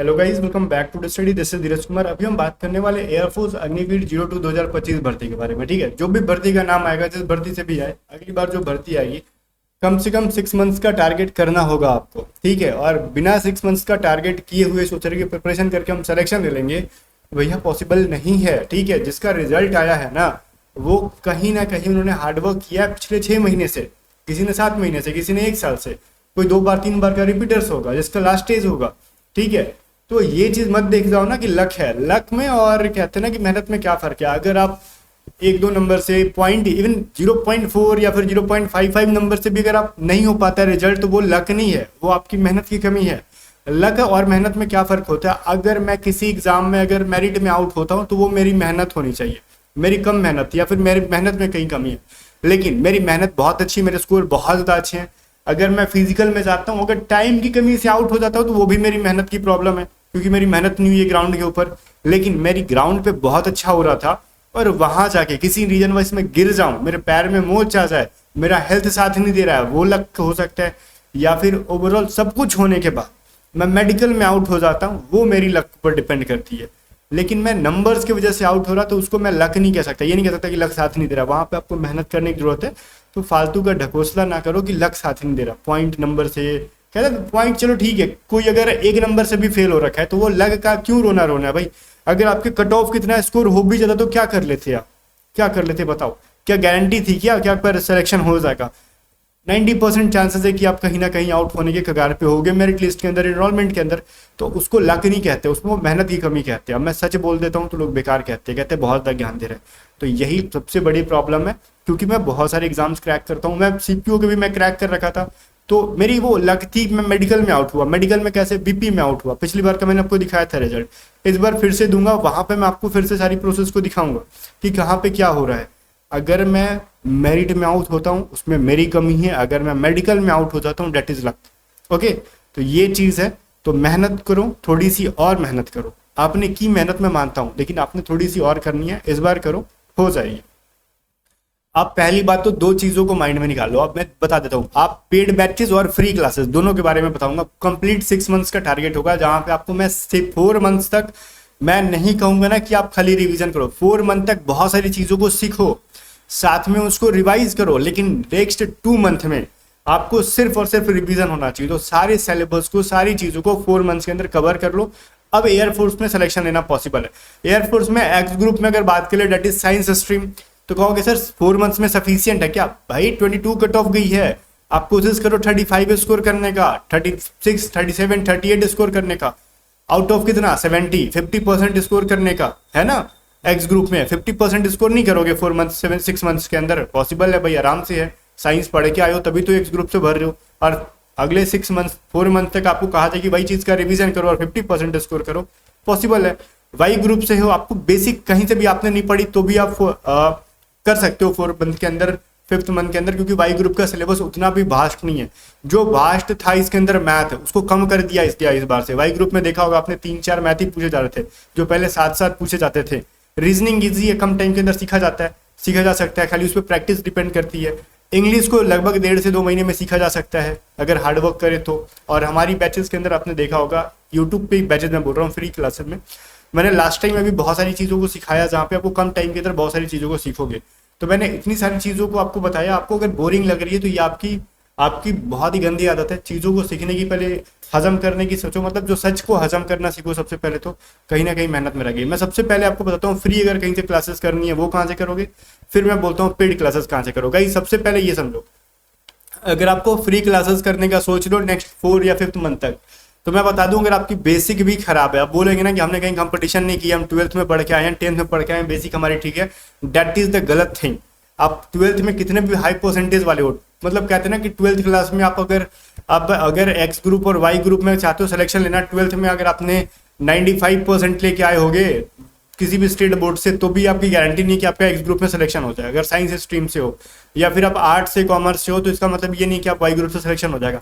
Hello guys, welcome back to the study. This is Dheeraj Kumar. अभी हम बात करने वाले एयरफोर्स अग्निवीर 02 2025 भर्ती के बारे में। ठीक है, जो भी भर्ती का नाम आएगा, जिस भर्ती से भी आए, अगली बार जो भर्ती आएगी कम से कम 6 मंथ्स का टारगेट करना होगा आपको। ठीक है, और बिना 6 मंथ्स का टारगेट किए हुए सोच रहे कि प्रिपरेशन करके हम सिलेक्शन ले लेंगे, भैया पॉसिबल नहीं है। ठीक है, जिसका रिजल्ट आया है ना, वो कहीं ना कहीं उन्होंने हार्डवर्क किया है पिछले 6 महीने से, किसी ने 7 महीने से, किसी ने 1 साल से, कोई 2 बार 3 बार का रिपीटर्स होगा, जिसका लास्ट स्टेज होगा। ठीक है, तो ये चीज मत देख जाओ ना कि लक है, लक में और कहते हैं ना कि मेहनत में क्या फर्क है। अगर आप 1-2 नंबर से पॉइंट, इवन 0.4 या फिर 0.55 नंबर से भी अगर आप नहीं हो पाता है रिजल्ट, तो वो लक नहीं है, वो आपकी मेहनत की कमी है। लक और मेहनत में क्या फर्क होता है? अगर मैं किसी एग्जाम में अगर मेरिट में आउट होता हूँ तो वो मेरी मेहनत होनी चाहिए, मेरी कम मेहनत या फिर मेरी मेहनत में कहीं कमी है। लेकिन मेरी मेहनत बहुत अच्छी, मेरे स्कोर बहुत ज़्यादा अच्छे हैं। अगर मैं फिजिकल में जाता हूँ, अगर टाइम की कमी से आउट हो जाता हूँ, तो वो भी मेरी मेहनत की प्रॉब्लम है, क्योंकि मेरी मेहनत नहीं हुई है ग्राउंड के ऊपर। लेकिन मेरी ग्राउंड पे बहुत अच्छा हो रहा था, और वहां जाके किसी रीजन वाइज में गिर जाऊं, मेरे पैर में मोच आ जाए, मेरा हेल्थ साथ नहीं दे रहा है, वो लक हो सकता है। या फिर ओवरऑल सब कुछ होने के बाद मैं मेडिकल में आउट हो जाता हूँ, वो मेरी लक पर डिपेंड करती है। लेकिन मैं नंबर्स की वजह से आउट हो रहा, तो उसको मैं लक नहीं कह सकता, ये नहीं कह सकता कि लक साथ नहीं दे रहा। वहां पे आपको मेहनत करने की जरूरत है। तो फालतू का ढकोसला ना करो कि लक साथ नहीं दे रहा, पॉइंट नंबर से कहते हैं। पॉइंट चलो ठीक है, कोई अगर 1 नंबर से भी फेल हो रखा है तो वो लग का क्यों रोना रोना है भाई। अगर आपके कट ऑफ कितना स्कोर हो भी जाता तो क्या कर लेते आप, क्या कर लेते बताओ? क्या गारंटी थी क्या क्या पर सिलेक्शन हो जाएगा? 90% चांसेस है कि आप कहीं ना कहीं आउट होने के कगार पे होगे मेरिट लिस्ट के अंदर, एनरोलमेंट के अंदर। तो उसको लक नहीं कहते, उसमें मेहनत की कमी कहते हैं। अब मैं सच बोल देता हूँ तो लोग बेकार कहते हैं, कहते हैं बहुत ज़्यादा ज्ञान दे रहे हैं। तो यही सबसे बड़ी प्रॉब्लम है, क्योंकि मैं बहुत सारे एग्जाम्स क्रैक करता हूँ। मैं सीपीओ के भी मैं क्रैक कर रखा था, तो मेरी वो लक थी। मैं मेडिकल में आउट हुआ, मेडिकल में कैसे? बीपी में आउट हुआ। पिछली बार का मैंने आपको दिखाया था रिजल्ट, इस बार फिर से दूंगा, वहां पे मैं आपको फिर से सारी प्रोसेस को दिखाऊंगा कि कहाँ पे क्या हो रहा है। अगर मैं मेरिट में आउट होता हूँ, उसमें मेरी कमी है। अगर मैं मेडिकल में आउट हो जाता हूँ, डेट इज लक। ओके, तो ये चीज है। तो मेहनत करो, थोड़ी सी और मेहनत करो। आपने की मेहनत में मानता हूँ, लेकिन आपने थोड़ी सी और करनी है, इस बार करो, हो जाएगी। आप पहली बात तो 2 चीजों को माइंड में निकाल लो। अब मैं बता देता हूँ, आप पेड बैचेस और फ्री क्लासेस दोनों के बारे में बताऊंगा। कंप्लीट 6 मंथ्स का टारगेट होगा, जहां पे आपको मैं 4 मंथ्स तक, मैं नहीं कहूंगा ना कि आप खाली रिवीजन करो, 4 मंथ तक बहुत सारी चीजों को सीखो, साथ में उसको रिवाइज करो। लेकिन नेक्स्ट 2 मंथ में आपको सिर्फ और सिर्फ रिवीजन होना चाहिए। तो सारे सिलेबस को, सारी चीजों को 4 मंथ्स के अंदर कवर कर लो। अब एयरफोर्स में सिलेक्शन लेना पॉसिबल है। एयरफोर्स में एक्स ग्रुप में अगर बात करें, डेट इज साइंस स्ट्रीम, तो कहोगे सर 4 मंथ्स में सफिशियंट है क्या? भाई 22 कट ऑफ गई है, आप कोशिश करो 35 स्कोर करने का, 36, 37, 38 स्कोर करने का। आउट ऑफ कितना? 70, 50% स्कोर करने का है ना। एक्स ग्रुप में 50% स्कोर नहीं करोगे 4 मंथ्स, 6 मंथ्स के अंदर? पॉसिबल है भाई, आराम से है। साइंस पढ़ के आए हो तभी तो एक्स ग्रुप से भर रहे हो, और अगले 6 मंथ्स, 4 मंथ तक आपको कहा जाए कि भाई चीज का रिवीजन करो और 50% स्कोर करो, पॉसिबल है। वाई ग्रुप से हो, आपको बेसिक कहीं से भी आपने नहीं पढ़ी तो भी आप कर सकते हो 4 मंथ के अंदर, 5th मंथ के अंदर, क्योंकि वाई ग्रुप का सिलेबस उतना भी वास्ट नहीं है। जो वास्ट था इसके अंदर मैथ, उसको कम कर दिया इस बार से। वाई ग्रुप में देखा होगा आपने 3-4 मैथ ही पूछे जा रहे थे, जो पहले 7-7 पूछे जाते थे। रीजनिंग इजी है, कम टाइम के अंदर सीखा जाता है, सीखा जा सकता है, खाली उस पर प्रैक्टिस डिपेंड करती है। इंग्लिश को लगभग 1.5 से 2 महीने में सीखा जा सकता है अगर हार्डवर्क करे तो। और हमारी बैचेस के अंदर आपने देखा होगा, यूट्यूब पे बैचेस में बोल रहा हूँ, फ्री क्लासेस में मैंने लास्ट टाइम में भी बहुत सारी चीज़ों को सिखाया, जहाँ पे आपको कम टाइम के अंदर बहुत सारी चीज़ों को सीखोगे। तो मैंने इतनी सारी चीज़ों को आपको बताया। आपको अगर बोरिंग लग रही है तो ये आपकी बहुत ही गंदी आदत है। चीज़ों को सीखने की पहले हजम करने की सोचो, मतलब जो सच को हजम करना सीखो सबसे पहले, तो कहीं ना कहीं मेहनत में लगेगी। मैं सबसे पहले आपको बताता हूँ, फ्री अगर कहीं से क्लासेस करनी है वो कहाँ से करोगे, फिर मैं बोलता हूँ पेड क्लासेस कहाँ से करोगे। सबसे पहले ये समझो, अगर आपको फ्री क्लासेस करने का सोच लो नेक्स्ट 4 या 5th मंथ तक, तो मैं बता दूं, अगर आपकी बेसिक भी खराब है, आप बोलेंगे ना कि हमने कहीं कंपटीशन नहीं किया, हम 12th में पढ़ के आए हैं, 10th में पढ़ के आए हैं, बेसिक हमारी ठीक है, दैट इज द गलत थिंग। आप 12th में कितने भी हाई परसेंटेज वाले हो, मतलब कहते हैं ना कि 12th क्लास में आप अगर एक्स ग्रुप और वाई ग्रुप में चाहते हो सिलेक्शन लेना, 12th में अगर आपने 95% लेके आए होगे किसी भी स्टेट बोर्ड से, तो भी आपकी गारंटी नहीं कि आपका एक्स ग्रुप में सिलेक्शन हो जाएगा। अगर साइंस स्ट्रीम से हो या फिर आप आर्ट्स से, कॉमर्स से हो, तो इसका मतलब ये नहीं कि आप वाई ग्रुप से सिलेक्शन हो जाएगा।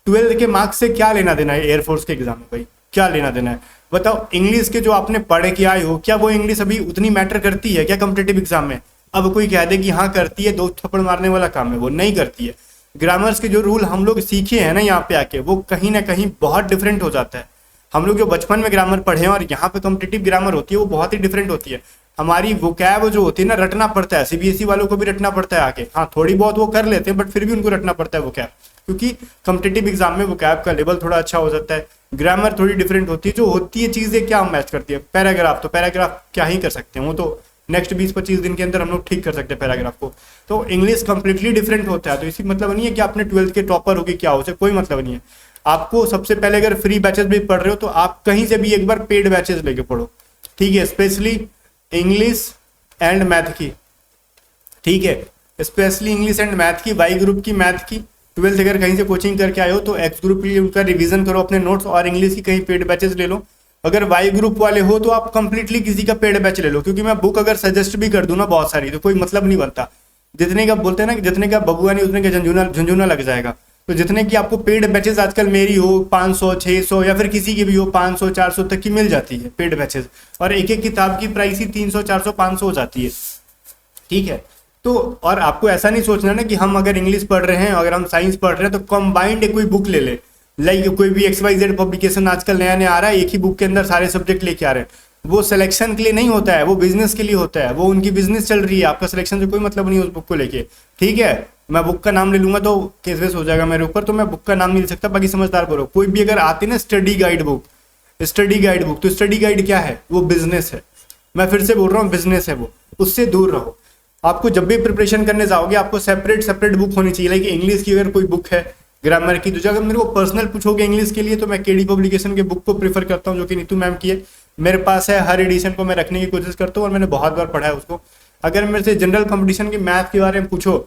12th के मार्क्स से क्या लेना देना है एयरफोर्स के एग्जाम में भाई, क्या लेना देना है बताओ? इंग्लिश के जो आपने पढ़ के आए हो, क्या वो इंग्लिश अभी उतनी मैटर करती है क्या कॉम्पिटेटिव एग्जाम में? अब कोई कह दे कि हाँ करती है, 2 थप्पड़ मारने वाला काम है, वो नहीं करती है। ग्रामर्स के जो रूल हम लोग सीखे हैं ना यहाँ पे आके, वो कहीं ना कहीं बहुत डिफरेंट हो जाता है। हम लोग जो बचपन में ग्रामर पढ़े हैं और यहाँ पे कॉम्पिटिटिव ग्रामर होती है वो बहुत ही डिफरेंट होती है। हमारी वोकैब जो होती है ना, रटना पड़ता है। सीबीएसई वालों को भी रटना पड़ता है आके, हाँ थोड़ी बहुत वो कर लेते हैं बट फिर भी उनको रटना पड़ता है वोकैब, क्योंकि कॉम्पिटिटिव एग्जाम में वोकैब का लेवल थोड़ा अच्छा हो जाता है। ग्रामर थोड़ी डिफरेंट होती है, जो होती है चीजें क्या मैच करती है। पैराग्राफ, तो पैराग्राफ क्या ही कर सकते हैं, वो तो नेक्स्ट 20-25 दिन के अंदर हम लोग ठीक कर सकते हैं पैराग्राफ को। तो इंग्लिश कंप्लीटली डिफरेंट होता है। तो इसी मतलब नहीं है कि आपने 12th के टॉपर होगी क्या हो, उसे कोई मतलब नहीं है। आपको सबसे पहले अगर फ्री बैचेस भी पढ़ रहे हो तो आप कहीं से भी एक बार पेड बैचेस लेके पढ़ो, ठीक है, स्पेशली इंग्लिश एंड मैथ की, ठीक है, स्पेशली इंग्लिश एंड मैथ की, वाई ग्रुप की मैथ की। 12th अगर कहीं से कोचिंग करके आए हो तो एक्स ग्रुप के लिए उनका रिवीजन करो अपने नोट्स, और इंग्लिश की कहीं पेड बैचेस ले लो। अगर वाई ग्रुप वाले हो तो आप कंप्लीटली किसी का पेड बैच ले लो, क्योंकि मैं बुक अगर सजेस्ट भी कर दूं ना बहुत सारी तो कोई मतलब नहीं बनता। जितने का बोलते हैं ना कि जितने का बबुआ नहीं उतने का झुंझुना लग जाएगा। तो जितने की आपको पेड बैचेस आजकल मेरी हो 500, 600 या फिर किसी की भी हो 500, 400 तक की मिल जाती है पेड बैचेस, और एक एक किताब की प्राइस ही 300, 400, 500 हो जाती है, ठीक है। तो और आपको ऐसा नहीं सोचना ना कि हम अगर इंग्लिश पढ़ रहे हैं, अगर हम साइंस पढ़ रहे हैं तो कंबाइंड कोई बुक ले ले, लाइक कोई भी XYZ पब्लिकेशन आजकल नया नया आ रहा है, एक ही बुक के अंदर सारे सब्जेक्ट लेके आ रहे हैं। वो सिलेक्शन के लिए नहीं होता है, वो बिजनेस के लिए होता है, वो उनकी बिजनेस चल रही है, आपका सिलेक्शन से कोई मतलब नहीं है उस बुक को लेके, ठीक है। मैं बुक का नाम ले लूंगा तो केस वेस हो जाएगा मेरे ऊपर, तो मैं बुक का नाम नहीं ले सकता। बाकी समझदार बोलो, कोई भी अगर आती ना स्टडी गाइड बुक, तो स्टडी गाइड क्या है, वो बिजनेस है। मैं फिर से बोल रहा हूँ, बिजनेस है वो, उससे दूर रहो। आपको जब भी प्रिपरेशन करने जाओगे आपको सेपरेट बुक होनी चाहिए। लाइक इंग्लिश की अगर कोई बुक है, ग्रामर की, तो अगर मेरे को पर्सनल पूछोगे इंग्लिश के लिए तो मैं केडी पब्लिकेशन के बुक को प्रीफर करता हूँ, जो कि नीतू मैम की है, मेरे पास है। हर एडिशन को मैं रखने की कोशिश करता हूँ और मैंने बहुत बार पढ़ा है उसको। अगर मेरे से जनरल कंपटीशन के मैथ के बारे में पूछो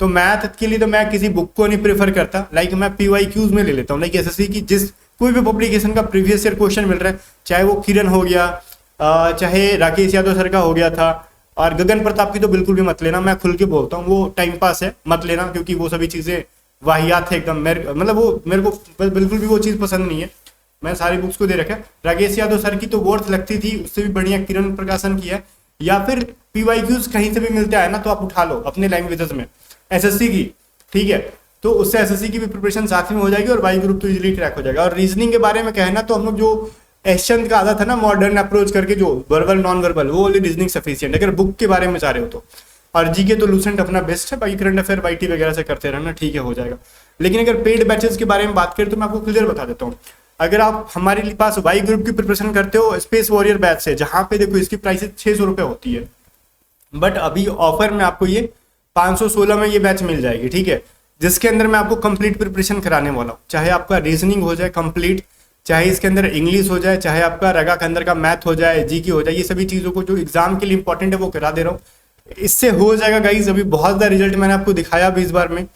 तो मैथ के लिए तो मैं किसी बुक को नहीं प्रेफर करता। लाइक मैं PYQs में ले लेता हूँ, लाइक SSC की जिस कोई भी पब्लिकेशन का प्रीवियस ईयर क्वेश्चन मिल रहा है, चाहे वो किरण हो गया, चाहे राकेश यादव सर का हो गया था, और गगन प्रताप की तो बिल्कुल भी मत लेना, मैं खुल के बोलता हूँ, वो टाइम पास है, मत लेना, क्योंकि वो सभी चीजें वाहियात है एकदम। मतलब वो मेरे को बिल्कुल भी वो चीज पसंद नहीं है। मैं सारी बुक्स को दे रखा है। राकेश यादव सर की तो वर्थ लगती थी, उससे भी बढ़िया किरण प्रकाशन की है, या फिर PYQs कहीं से भी मिलता है ना तो आप उठा लो अपने लैंग्वेजेस में, SSC की, ठीक है। तो उससे SSC की भी प्रिपरेशन साथ में हो जाएगी और वाई ग्रुप तो इजीली क्रैक हो जाएगा। और रीजनिंग के बारे में कहना तो हम लोग जो एशचंद का आधा था ना, मॉडर्न अप्रोच करके, जो वर्बल नॉन वर्बल, वो ओनली रीजनिंग सफिशिएंट अगर बुक के बारे में चाह रहे हो तो। और जीके तो लूसेंट अपना बेस्ट है, बाकी करंट अफेयर YT वगैरह से करते रहना, ठीक है, हो जाएगा। लेकिन अगर पेड बैचेस के बारे में बात करें तो मैं आपको क्लियर बता देता हूँ। अगर आप हमारे पास वाई ग्रुप की प्रिपरेशन करते हो स्पेस वॉरियर बैच से, जहां पे देखो इसकी प्राइस 600 रुपए होती है, बट अभी ऑफर में आपको ये 516 में ये बैच मिल जाएगी, ठीक है, जिसके अंदर मैं आपको कंप्लीट प्रिपरेशन कराने वाला हूँ। चाहे आपका रीजनिंग हो जाए कंप्लीट, चाहे इसके अंदर इंग्लिश हो जाए, चाहे आपका रगा के अंदर का मैथ हो जाए, जीके हो जाए, ये सभी चीजों को जो एग्जाम के लिए इंपॉर्टेंट है वो करा दे रहा हूँ। इससे हो जाएगा गाइज। अभी बहुत सारा रिजल्ट मैंने आपको दिखाया भी इस बार में,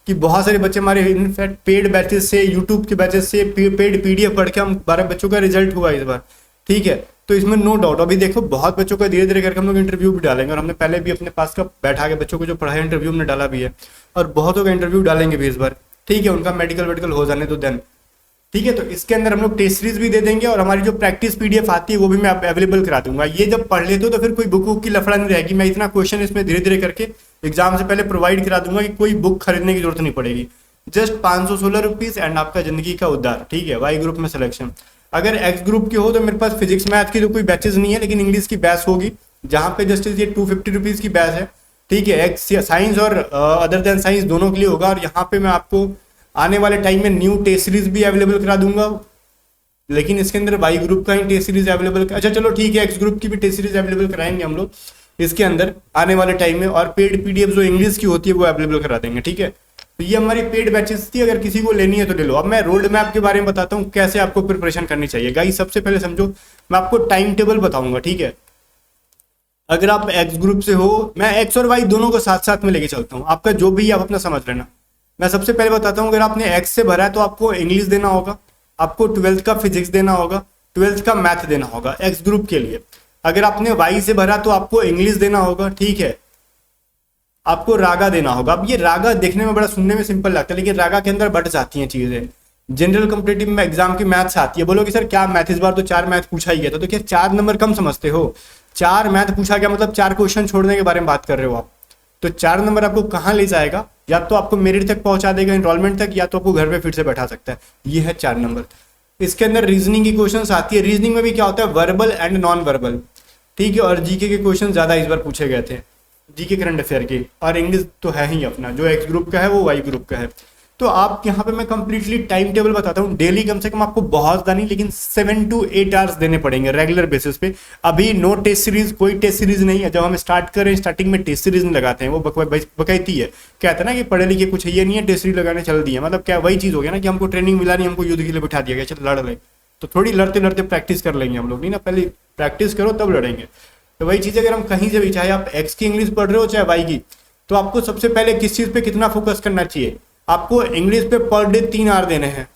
कि बहुत सारे बच्चे हमारे इनफैक्ट पेड बैचेस से, यूट्यूब के बैचेस से, पेड PDF पढ़ के हम 12 बच्चों का रिजल्ट हुआ इस बार, ठीक है। तो इसमें नो डाउट अभी देखो बहुत बच्चों का धीरे धीरे करके हम लोग इंटरव्यू भी डालेंगे, और हमने पहले भी अपने पास का बैठा के बच्चों को जो पढ़ाया इंटरव्यू हमने डाला भी है, और बहुतों का इंटरव्यू डालेंगे भी इस बार, ठीक है। उनका मेडिकल हो जाने तो देन, ठीक है। तो इसके अंदर हम लोग टेस्ट सीरीज भी दे देंगे, और हमारी जो प्रैक्टिस PDF आती है वो भी मैं अवेलेबल करा दूंगा। ये जब पढ़ लेते हो तो फिर कोई बुक की लफड़ा नहीं रहेगी। मैं इतना क्वेश्चन इसमें धीरे धीरे करके एग्जाम से पहले प्रोवाइड करा दूंगा कि कोई बुक खरीदने की जरूरत नहीं पड़ेगी। जस्ट 516 रुपीज एंड आपका जिंदगी का उद्धार, ठीक है। वाई ग्रुप में सिलेक्शन। अगर एक्स ग्रुप की हो तो मेरे पास फिजिक्स मैथ की तो कोई बैचेज नहीं है, लेकिन इंग्लिश की बैच होगी, जहां पे जस्ट ये 250 रुपीज की बैच है, ठीक है। एक्स साइंस और अदर देन साइंस दोनों के लिए होगा। और यहाँ पे मैं आपको आने वाले टाइम में न्यू टेस्ट सीरीज भी अवेलेबल करा दूंगा, लेकिन इसके अंदर वाई ग्रुप का ही टेस्ट सीरीज अवेलेबल, अच्छा चलो ठीक है, एक्स ग्रुप की भी टेस्ट सीरीज अवेलेबल कराएंगे हम लोग इसके अंदर आने वाले टाइम में, और पेड PDF जो इंग्लिश की होती है वो अवेलेबल करा देंगे, ठीक है। तो ये हमारी पेड बैचेस थी, अगर किसी को लेनी है तो ले लो। अब मैं रोड मैप के बारे में बताता हूँ कैसे आपको प्रिपरेशन करनी चाहिए। गाइस सबसे पहले समझो, मैं आपको टाइम टेबल बताऊंगा, ठीक है। अगर आप एक्स ग्रुप से हो, मैं एक्स और वाई दोनों को साथ साथ में लेके चलता हूँ, आपका जो भी आप अपना समझ लेना। मैं सबसे पहले बताता हूँ, अगर आपने एक्स से भरा है तो आपको इंग्लिश देना होगा, आपको 12th का फिजिक्स देना होगा, 12th का मैथ देना होगा एक्स ग्रुप के लिए। अगर आपने वाई से भरा तो आपको इंग्लिश देना होगा, ठीक है, आपको रागा देना होगा। अब ये रागा देखने में बड़ा सुनने में सिंपल लगता है, लेकिन रागा के अंदर बढ़ जाती हैं चीजें। जनरल कॉम्पिटिटिव एग्जाम की मैथ्स आती है, बोलोगे सर क्या मैथ, इस बार तो 4 मैथ पूछा ही गया था, तो क्या 4 नंबर कम समझते हो? 4 मैथ पूछा गया मतलब 4 क्वेश्चन छोड़ने के बारे में बात कर रहे हो आप। तो 4 नंबर आपको कहाँ ले जाएगा, या तो आपको मेरिट तक पहुंचा देगा, एनरोलमेंट तक, या तो आपको घर पे फिर से बैठा सकता है। ये है 4 नंबर। इसके अंदर रीजनिंग की क्वेश्चंस आती है। रीजनिंग में भी क्या होता है, वर्बल एंड नॉन वर्बल, ठीक है। और जीके के क्वेश्चन ज्यादा इस बार पूछे गए थे, जीके करंट अफेयर के। और इंग्लिश तो है ही अपना, जो एक्स ग्रुप का है वो वाई ग्रुप का है। तो आप यहाँ पे मैं कंप्लीटली टाइम टेबल बताता हूँ। डेली कम से कम आपको बहुत ज़्यादा नहीं, लेकिन 7 to 8 आवर्स देने पड़ेंगे रेगुलर बेसिस पे। अभी नो टेस्ट सीरीज, कोई टेस्ट सीरीज नहीं है। जब हम स्टार्ट करें, स्टार्टिंग में टेस्ट सीरीज नहीं लगाते हैं, वो बकैती है। कहते हैं ना कि पढ़े लिखे कुछ ये नहीं है, टेस्ट सीरीज लगाने चल दिए। मतलब क्या वही चीज़ हो गया ना कि हमको ट्रेनिंग मिला नहीं, हमको युद्ध के लिए बिठा दिया गया, चल लड़ ले। तो थोड़ी लड़ते लड़ते प्रैक्टिस कर लेंगे हम लोग, नहीं ना, पहले प्रैक्टिस करो तब लड़ेंगे। तो वही चीज़ अगर हम कहीं से भी, चाहे आप एक्स की इंग्लिश पढ़ रहे हो चाहे वाई की, तो आपको सबसे पहले किस चीज़ पे कितना फोकस करना चाहिए। आपको इंग्लिश पे पर डे 3 आवर देने हैं।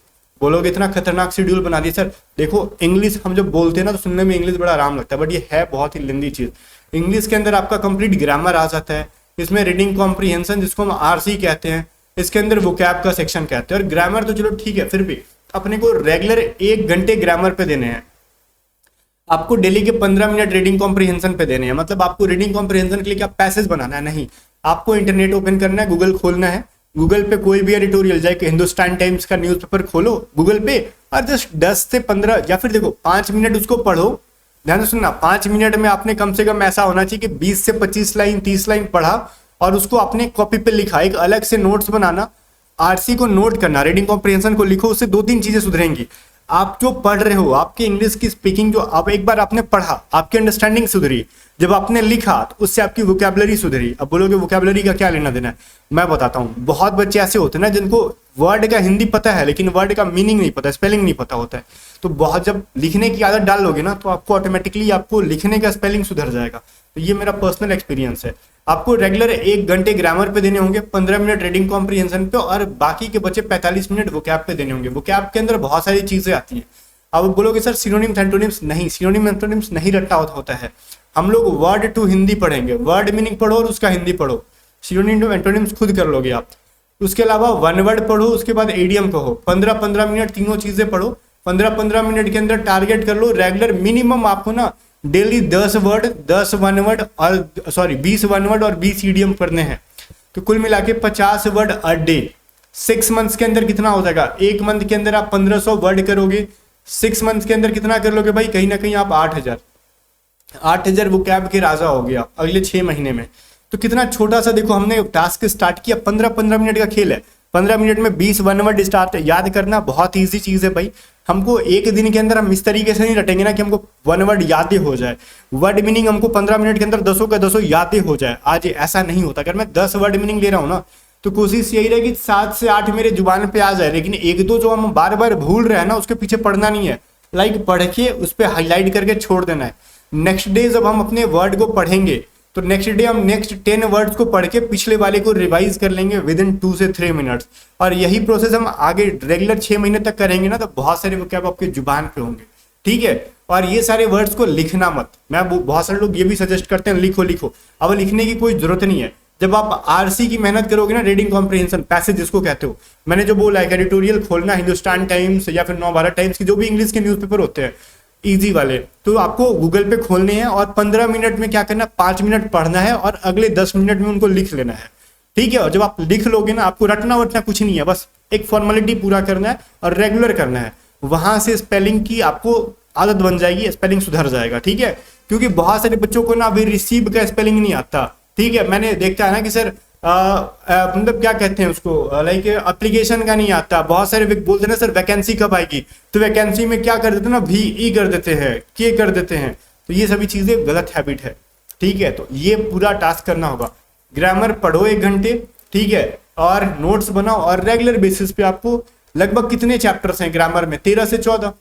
बोलोगे इतना खतरनाक शेड्यूल बना दिया सर। देखो इंग्लिश हम जब बोलते हैं ना तो सुनने में इंग्लिश बड़ा आराम लगता है, बट ये है बहुत ही लेंदी चीज़। इंग्लिश के अंदर आपका कंप्लीट ग्रामर आ जाता है, इसमें रीडिंग कॉम्प्रीहेंशन जिसको हम आरसी कहते हैं, इसके अंदर वोकैब का सेक्शन कहते हैं। और ग्रामर तो चलो ठीक है, फिर भी अपने को रेगुलर 1 घंटे ग्रामर पे देने हैं। आपको डेली के 15 मिनट रीडिंग कॉम्प्रीहेंशन पे देने हैं। मतलब आपको रीडिंग कॉम्प्रीहेंशन के लिए क्या पैसेज बनाना है, नहीं। आपको इंटरनेट ओपन करना है, गूगल खोलना है, गूगल पे कोई भी एडिटोरियल, जाए हिंदुस्तान टाइम्स का न्यूज़पेपर खोलो गूगल पे, और जस्ट 10 से 15 या फिर देखो 5 मिनट उसको पढ़ो। ध्यान से सुनना, 5 मिनट में आपने कम से कम ऐसा होना चाहिए कि 20 से 25 लाइन 30 लाइन पढ़ा और उसको अपने कॉपी पे लिखा। एक अलग से नोट्स बनाना, आरसी को नोट करना, रीडिंग कॉम्प्रिहेंशन को लिखो। उससे 2-3 चीजें सुधरेंगी। आप जो पढ़ रहे हो, आपकी इंग्लिश की स्पीकिंग जो आप एक बार आपने पढ़ा, आपकी अंडरस्टैंडिंग सुधरी। जब आपने लिखा तो उससे आपकी वोकैबुलरी सुधरी। अब बोलोगे वोकैबुलरी का क्या लेना देना है, मैं बताता हूँ। बहुत बच्चे ऐसे होते हैं ना जिनको वर्ड का हिंदी पता है लेकिन वर्ड का मीनिंग नहीं पता, स्पेलिंग नहीं पता होता है। तो बहुत जब लिखने की आदत डाल लोगे ना तो आपको ऑटोमेटिकली आपको लिखने का स्पेलिंग सुधर जाएगा। तो ये मेरा पर्सनल एक्सपीरियंस है। आपको रेगुलर 1 घंटे ग्रामर पे देने होंगे, 15 मिनट रीडिंग कॉम्प्रिहेंशन पे, और बाकी के बचे 45 मिनट वोकैब पे देने होंगे। वोकैब के अंदर बहुत सारी चीजें आती हैं। अब बोलोगे सर सिनोनिम्स एंटोनिम्स, नहीं, सिनोनिम एंटोनिम्स नहीं रट्टा होता है। हम लोग वर्ड टू हिंदी पढ़ेंगे, वर्ड मीनिंग पढ़ो और उसका हिंदी पढ़ो। सिनोनिम एंटोनिम्स खुद कर लोगे आप। उसके अलावा वन वर्ड पढ़ो, उसके बाद एडीएम कहो। 15-15 मिनट तीनों चीजें पढ़ो। 15-15 मिनट के अंदर टारगेट कर लो रेगुलर मिनिमम आपको ना डेली 10 वर्ड, 10 वन वर्ड और 20 वन वर्ड और 20 ईडीएम पढ़ने हैं। तो कुल मिला के 50 वर्ड अ डे। 6 मंथ्स के अंदर कितना हो जाएगा, 1 मंथ के अंदर आप 1500 वर्ड करोगे। 6 मंथ्स के अंदर कितना कर लोगे भाई, कहीं ना कहीं आप 8,000 वो कैब के राजा हो गया अगले 6 महीने में। तो कितना छोटा सा देखो हमने टास्क स्टार्ट किया। 15-15 मिनट का खेल है। 15 मिनट में 20 वन वर्ड स्टार्ट याद करना बहुत ईजी चीज है भाई। हमको एक दिन के अंदर हम इस तरीके से नहीं रटेंगे ना कि हमको वन वर्ड यादें हो जाए, वर्ड मीनिंग हमको 15 मिनट के अंदर 10 का 10 यादें हो जाए। आज ऐसा नहीं होता। अगर मैं 10 वर्ड मीनिंग ले रहा हूँ ना तो कोशिश यही रहेगी 7 से 8 मेरे जुबान पे आ जाए, लेकिन 1-2 जो हम बार बार भूल रहे हैं ना उसके पीछे पढ़ना नहीं है। लाइक पढ़ के उस पर हाईलाइट करके छोड़ देना है। नेक्स्ट डे जब हम अपने वर्ड को पढ़ेंगे तो नेक्स्ट डे हम नेक्स्ट 10 वर्ड्स को पढ़ के पिछले वाले को रिवाइज कर लेंगे विद इन 2 से 3 मिनट्स। और यही प्रोसेस हम आगे रेगुलर 6 महीने तक करेंगे ना तो बहुत सारे वोकैब आपके जुबान पे होंगे, ठीक है। और ये सारे वर्ड्स को लिखना मत। मैं बहुत सारे लोग ये भी सजेस्ट करते हैं लिखो। अब लिखने की कोई जरूरत नहीं है। जब आप आरसी की मेहनत करोगे ना, रीडिंग कॉम्प्रिहेंशन पैसेज जिसको कहते हो, मैंने जो बोला है एडिटोरियल खोलना हिंदुस्तान टाइम्स या फिर नवभारत टाइम्स की जो भी इंग्लिश के न्यूज़पेपर होते हैं इजी वाले, तो आपको गूगल पे खोलने हैं और 15 मिनट में क्या करना, 5 मिनट पढ़ना है और अगले 10 मिनट में उनको लिख लेना है, ठीक है। और जब आप लिख लोगे ना, आपको रटना वटना कुछ नहीं है, बस एक फॉर्मेलिटी पूरा करना है और रेगुलर करना है। वहां से स्पेलिंग की आपको आदत बन जाएगी, स्पेलिंग सुधर जाएगा, ठीक है। क्योंकि बहुत सारे बच्चों को ना अभी रिसीव का स्पेलिंग नहीं आता, ठीक है। मैंने देखता है ना कि सर मतलब क्या कहते हैं उसको, लाइक एप्लीकेशन का नहीं आता। बहुत सारे बोलते हैं ना सर वैकेंसी कब आएगी, तो वैकेंसी में क्या कर देते हैं ना, भी ई कर देते हैं, के कर देते हैं। तो ये सभी चीजें गलत हैबिट है, ठीक है। तो ये पूरा टास्क करना होगा। ग्रामर पढ़ो 1 घंटे, ठीक है, और नोट्स बनाओ। और रेगुलर बेसिस पे आपको लगभग कितने चैप्टर्स हैं ग्रामर में, 13 से 14।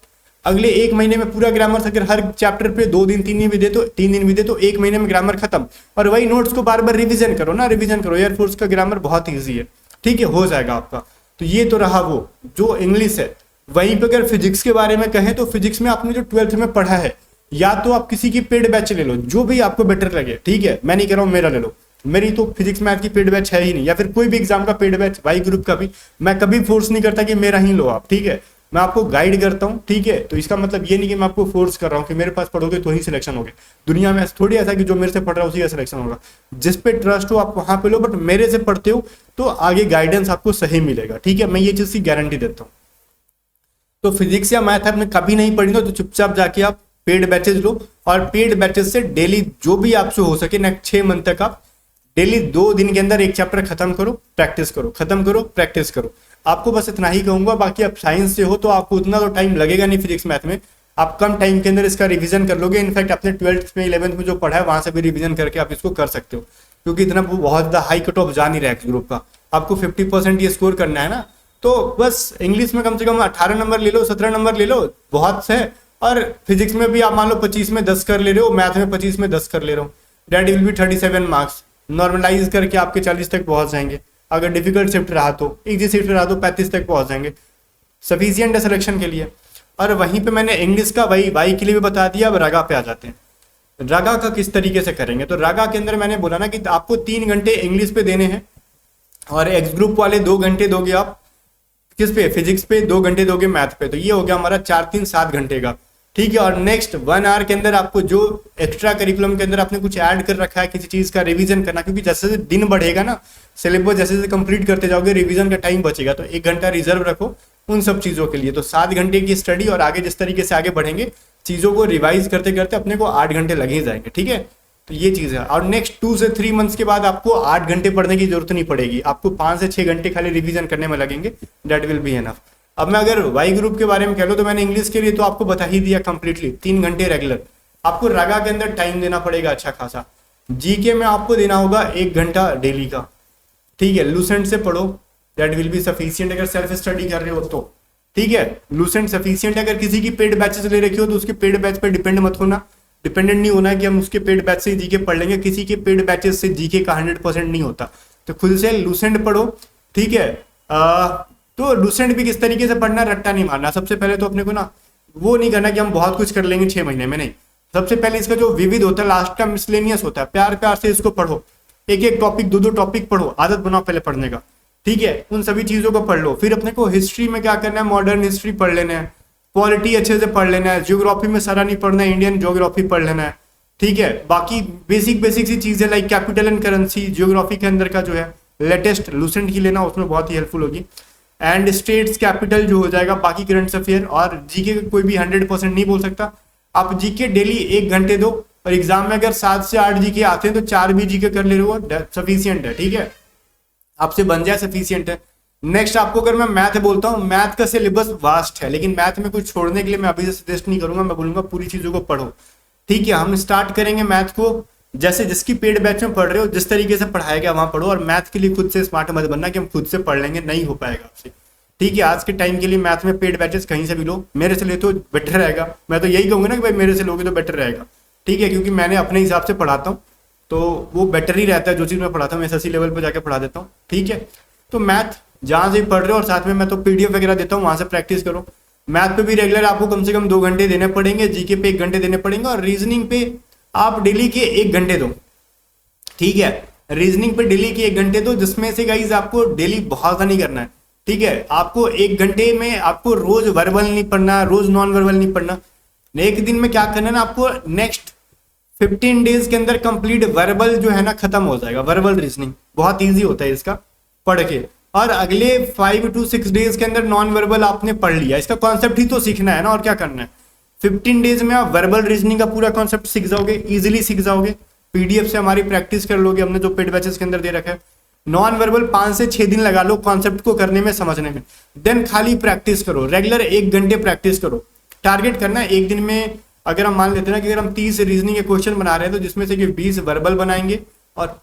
अगले 1 महीने में पूरा ग्रामर, अगर हर चैप्टर पे 2 दिन 3 दिन भी दे तो 3 दिन भी दे तो 1 महीने में ग्रामर खत्म। और वही नोट्स को बार बार रिवीजन करो ना, रिवीजन करो। एयरफोर्स का ग्रामर बहुत ईजी है, ठीक है, हो जाएगा आपका। तो ये तो रहा वो जो इंग्लिश है। वहीं पे अगर फिजिक्स के बारे में कहें तो फिजिक्स में आपने जो 12th में पढ़ा है, या तो आप किसी की पेड बैच ले लो, जो भी आपको बेटर लगे, ठीक है। मैं नहीं कह रहा हूँ मेरा ले लो, मेरी तो फिजिक्स मैथ की पेड बैच है ही नहीं, या फिर कोई भी एग्जाम का पेड बैच, वाई ग्रुप का भी। मैं कभी फोर्स नहीं करता कि मेरा ही लो आप, ठीक है। मैं आपको गाइड करता हूँ, ठीक है। तो इसका मतलब ये नहीं कि मैं आपको फोर्स कर रहा हूँ कि मेरे पास पढ़ोगे तो ही सिलेक्शन होगे। दुनिया में थोड़ी ऐसा कि जो मेरे से पढ़ रहा है उसी का सिलेक्शन होगा। जिस पे ट्रस्ट हो आप वहां पे लो, बट मेरे से पढ़ते हो तो आगे गाइडेंस आपको सही मिलेगा, ठीक है। मैं ये चीज की गारंटी देता हूँ। तो फिजिक्स या मैथ आपने कभी नहीं पढ़ी हो तो चुपचाप जाके आप पेड बैचेज लो, और पेड बैचेज से डेली जो भी आपसे हो सके नेक्स्ट 6 मंथ तक आप डेली 2 दिन के अंदर एक चैप्टर खत्म करो, प्रैक्टिस करो, खत्म करो, प्रैक्टिस करो। आपको बस इतना ही कहूंगा। बाकी आप साइंस से हो तो आपको उतना तो टाइम लगेगा नहीं फिजिक्स मैथ में, आप कम टाइम के अंदर इसका रिवीजन कर लोगे। इनफैक्ट आपने 12th में 11th में जो पढ़ा है वहां से भी रिवीजन करके आप इसको कर सकते हो, क्योंकि इतना बहुत ज्यादा हाई कट ऑफ जा नहीं रहा है ग्रुप का। आपको 50% ये स्कोर करना है ना, तो बस इंग्लिश में कम से कम 18 नंबर ले लो, 17 नंबर ले लो, बहुत से। और फिजिक्स में भी आप मान लो 25 में 10 कर ले रहे हो, मैथ में 25 में 10 कर ले रहे हो, that will be 37 marks. Normalise करके आपके 40 तक पहुंच जाएंगे। अगर डिफिकल्ट शिफ्ट रहा तो, इजी शिफ्ट रहा तो 35 तक पहुंच जाएंगे, सफिशियंट है सिलेक्शन के लिए। और वहीं पे मैंने इंग्लिश का वही वाई के लिए भी बता दिया। अब रागा पे आ जाते हैं। रागा का किस तरीके से करेंगे, तो रागा के अंदर मैंने बोला ना कि आपको 3 घंटे इंग्लिश पे देने हैं, और एक्स ग्रुप वाले 2 घंटे दोगे आप किस पे, फिजिक्स पे, 2 घंटे दोगे मैथ पे। तो ये हो गया हमारा 4-3-7 घंटे का, ठीक है। और नेक्स्ट 1 आवर के अंदर आपको जो एक्स्ट्रा करिकुलम के अंदर आपने कुछ ऐड कर रखा है, किसी चीज का रिवीजन करना, क्योंकि जैसे जैसे दिन बढ़ेगा ना, सिलेबस जैसे जैसे कंप्लीट करते जाओगे, रिवीजन का टाइम बचेगा, तो 1 घंटा रिजर्व रखो उन सब चीजों के लिए। तो 7 घंटे की स्टडी, और आगे जिस तरीके से आगे बढ़ेंगे चीजों को रिवाइज करते करते अपने को 8 घंटे लग ही जाएंगे, ठीक है। तो ये चीज है। और नेक्स्ट 2 से 3 मंथ्स के बाद आपको 8 घंटे पढ़ने की जरूरत नहीं पड़ेगी, आपको 5 से 6 घंटे खाली रिवीजन करने में लगेंगे, दैट विल बी एनफ। अब मैं अगर वाई ग्रुप के बारे में कह लूँ तो मैंने इंग्लिश के लिए तो आपको बता ही दिया कंप्लीटली, 3 घंटे रेगुलर। आपको रागा के अंदर टाइम देना पड़ेगा अच्छा खासा। जीके में आपको देना होगा 1 घंटा डेली का, ठीक है। लूसेंट से पढ़ो, दैट विल बी सफिशियंट अगर सेल्फ स्टडी कर रहे हो तो, ठीक है। Lucent sufficient. अगर किसी की पेड बैचेस ले रखी हो तो उसके पेड बैच पर डिपेंड मत होना, डिपेंडेंट नहीं होना है कि हम उसके पेड बैच से जीके पढ़ लेंगे। किसी के पेड बैचेस से जीके का 100% नहीं होता, तो खुद से लूसेंट पढ़ो, ठीक है। तो लूसेंट भी किस तरीके से पढ़ना, रट्टा नहीं मारना। सबसे पहले तो अपने को ना वो नहीं करना कि हम बहुत कुछ कर लेंगे 6 महीने में, नहीं। सबसे पहले इसका जो विविध होता है, लास्ट का मिसलेनियस होता है, प्यार प्यार से इसको पढ़ो। एक एक टॉपिक, 2-2 टॉपिक पढ़ो, आदत बनाओ पहले पढ़ने का, ठीक है। उन सभी चीजों को पढ़ लो। फिर अपने को हिस्ट्री में क्या करना है, मॉडर्न हिस्ट्री पढ़ लेना है, पॉलिटी अच्छे से पढ़ लेना है, ज्योग्राफी में सारा नहीं पढ़ना है, इंडियन ज्योग्राफी पढ़ लेना है, ठीक है। बाकी बेसिक बेसिक सी चीजें like capital and currency geography के अंदर का जो है लेटेस्ट लूसेंट की लेना, उसमें बहुत ही हेल्पफुल होगी। एंड स्टेट्स कैपिटल जो हो जाएगा, बाकी करंट अफेयर। और जीके कोई भी 100% नहीं बोल सकता। आप जीके डेली 1 घंटे दो, और एग्जाम में अगर 7 से 8 जीके आते हैं तो 4 भी जीके कर ले रहे हो, सफिशियंट है, ठीक है। आपसे बन जाए सफिशियंट है। नेक्स्ट आपको अगर मैं मैथ बोलता हूँ, मैथ का सिलेबस वास्ट है, लेकिन मैथ में कुछ छोड़ने के लिए मैं अभी से सजेस्ट नहीं करूंगा, मैं बोलूंगा पूरी चीजों को पढ़ो, ठीक है। हम स्टार्ट करेंगे मैथ को जैसे जिसकी पेड बैच में पढ़ रहे हो, जिस तरीके से पढ़ाया गया वहां पढ़ो। और मैथ के लिए खुद से स्मार्ट मत बनना कि हम खुद से पढ़ लेंगे, नहीं हो पाएगा आपसे, ठीक है। आज के टाइम के लिए मैथ में पेड बैचेस कहीं से भी लो, मेरे से ले तो बेटर रहेगा। मैं तो यही कहूंगा ना कि भाई मेरे से लोगे तो बेटर रहेगा, ठीक है, क्योंकि मैंने अपने हिसाब से पढ़ाता हूँ, तो वो बेटर ही रहता है। जो चीज़ मैं पढ़ाता हूँ एसएससी लेवल पर जाकर पढ़ा देता हूँ, ठीक है। तो मैथ जहाँ से पढ़ रहे हो, और साथ में मैं तो पीडीएफ वगैरह देता हूँ, वहाँ से प्रैक्टिस करो। मैथ पे भी रेगुलर आपको कम से कम 2 घंटे देने पड़ेंगे, जीके पे 1 घंटे देने पड़ेंगे, और रीजनिंग पे आप डेली के 1 घंटे दो, ठीक है। रीजनिंग पे डेली के 1 घंटे दो, जिसमें से गाइज आपको डेली बहुत नहीं करना है, ठीक है। आपको 1 घंटे में आपको रोज वर्बल नहीं पढ़ना, रोज नॉन वर्बल नहीं पढ़ना। एक दिन में क्या करना है ना, आपको नेक्स्ट 15 डेज के अंदर कंप्लीट वर्बल जो है ना खत्म हो जाएगा। वर्बल रीजनिंग बहुत इजी होता है इसका पढ़ के, और अगले 5 to 6 डेज के अंदर नॉन वर्बल आपने पढ़ लिया। इसका कॉन्सेप्ट ही तो सीखना है ना, और क्या करना है। 15 डेज में आप वर्बल रीजनिंग का पूरा कॉन्सेप्ट सीख जाओगे, इजीली सीख जाओगे। पीडीएफ से हमारी प्रैक्टिस कर लोगे, हमने जो पेड बैचेस के अंदर दे रखा है। नॉन वर्बल 5 से 6 दिन लगा लो कॉन्सेप्ट को करने में, समझने में, देन खाली प्रैक्टिस करो। रेगुलर 1 घंटे प्रैक्टिस करो। टारगेट करना है एक दिन में, अगर हम मान लेते हैं ना कि अगर हम 30 रीजनिंग के क्वेश्चन बना रहे हैं, तो जिसमें से कि 20 वर्बल बनाएंगे और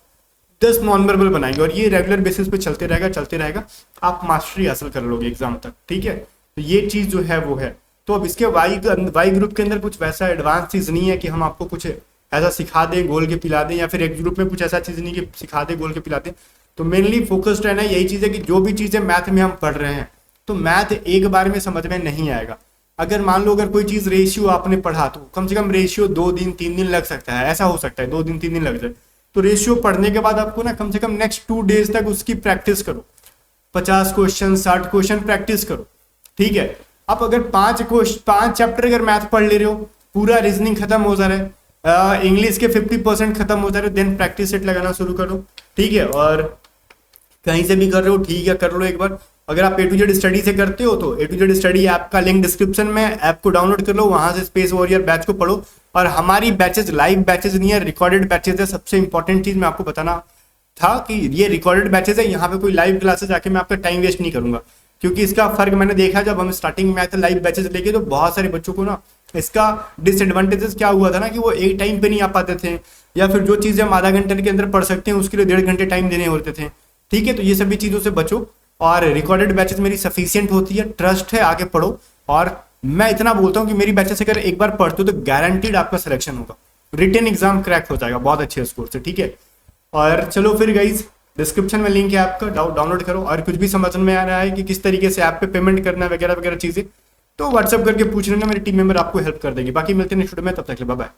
10 नॉन वर्बल बनाएंगे, और ये रेगुलर बेसिस पे चलते रहेगा, आप मास्टरी हासिल कर लोगे एग्जाम तक, ठीक है। तो ये चीज जो है वो है। तो अब इसके वाई ग्रुप के अंदर कुछ वैसा एडवांस चीज नहीं है कि हम आपको कुछ ऐसा सिखा दें, गोल के पिला दें, या फिर एक ग्रुप में कुछ ऐसा चीज नहीं कि सिखा दें, गोल के पिला दें। तो मेनली फोकस्ड रहना यही चीज है कि जो भी चीजें मैथ में हम पढ़ रहे हैं, तो मैथ एक बार में समझ में नहीं आएगा। अगर मान लो अगर कोई चीज रेशियो आपने पढ़ा, तो कम से कम रेशियो 2 दिन 3 दिन लग सकता है, ऐसा हो सकता है 2 दिन 3 दिन लग जाए। तो रेशियो पढ़ने के बाद आपको ना कम से कम नेक्स्ट 2 डेज तक उसकी प्रैक्टिस करो। 50 क्वेश्चन 60 क्वेश्चन प्रैक्टिस करो, ठीक है। आप अगर 5 चैप्टर अगर मैथ पढ़ ले रहे हो, पूरा रीजनिंग खत्म हो जा रहा है, इंग्लिश के 50% खत्म हो जा रहे हो, देन प्रैक्टिस सेट लगाना शुरू करो, ठीक है। और कहीं से भी कर रहे हो, ठीक है, कर लो एक बार। अगर आप A to Z स्टडी से करते हो तो A to Z study app का लिंक डिस्क्रिप्शन में, ऐप को डाउनलोड कर लो, वहां से स्पेस वॉरियर बैच को पढ़ो। और हमारी बैचेस लाइव बैचेस नहीं है, रिकॉर्डेड बैचेस है। सबसे इंपॉर्टेंट चीज मैं आपको बताना था कि ये रिकॉर्डेड बैचेस है, यहाँ पे कोई लाइव क्लासेस आके मैं आपका टाइम वेस्ट नहीं करूंगा, क्योंकि इसका फर्क मैंने देखा जब हम स्टार्टिंग में आए थे लाइव बैचेस लेके, तो बहुत सारे बच्चों को ना इसका डिसएडवांटेजेस क्या हुआ था ना कि वो एक टाइम पे नहीं आ पाते थे, या फिर जो चीजें हम आधा घंटे के अंदर पढ़ सकते हैं उसके लिए 1.5 घंटे टाइम देने होते थे। ठीक है, तो ये सभी चीजों से बचो, और रिकॉर्डेड बैचेस मेरी सफिशियंट होती है, ट्रस्ट है, आगे पढ़ो। और मैं इतना बोलता हूँ कि मेरी बैचेस अगर एक बार पढ़ते हो तो गारंटीड आपका सिलेक्शन होगा, रिटन एग्जाम क्रैक हो जाएगा बहुत अच्छे स्कोर से। ठीक है, और चलो फिर गाइज डिस्क्रिप्शन में लिंक है आपका, डाउनलोड करो। और कुछ भी समझ में आ रहा है कि किस तरीके से ऐप पे पेमेंट करना है वगैरह वगैरह चीजें, तो व्हाट्सअप करके पूछ लेना, मेरी टीम मेंबर आपको हेल्प कर देगी। बाकी मिलते हैं नेक्स्ट वीडियो में, तब तक के लिए बाय बाय।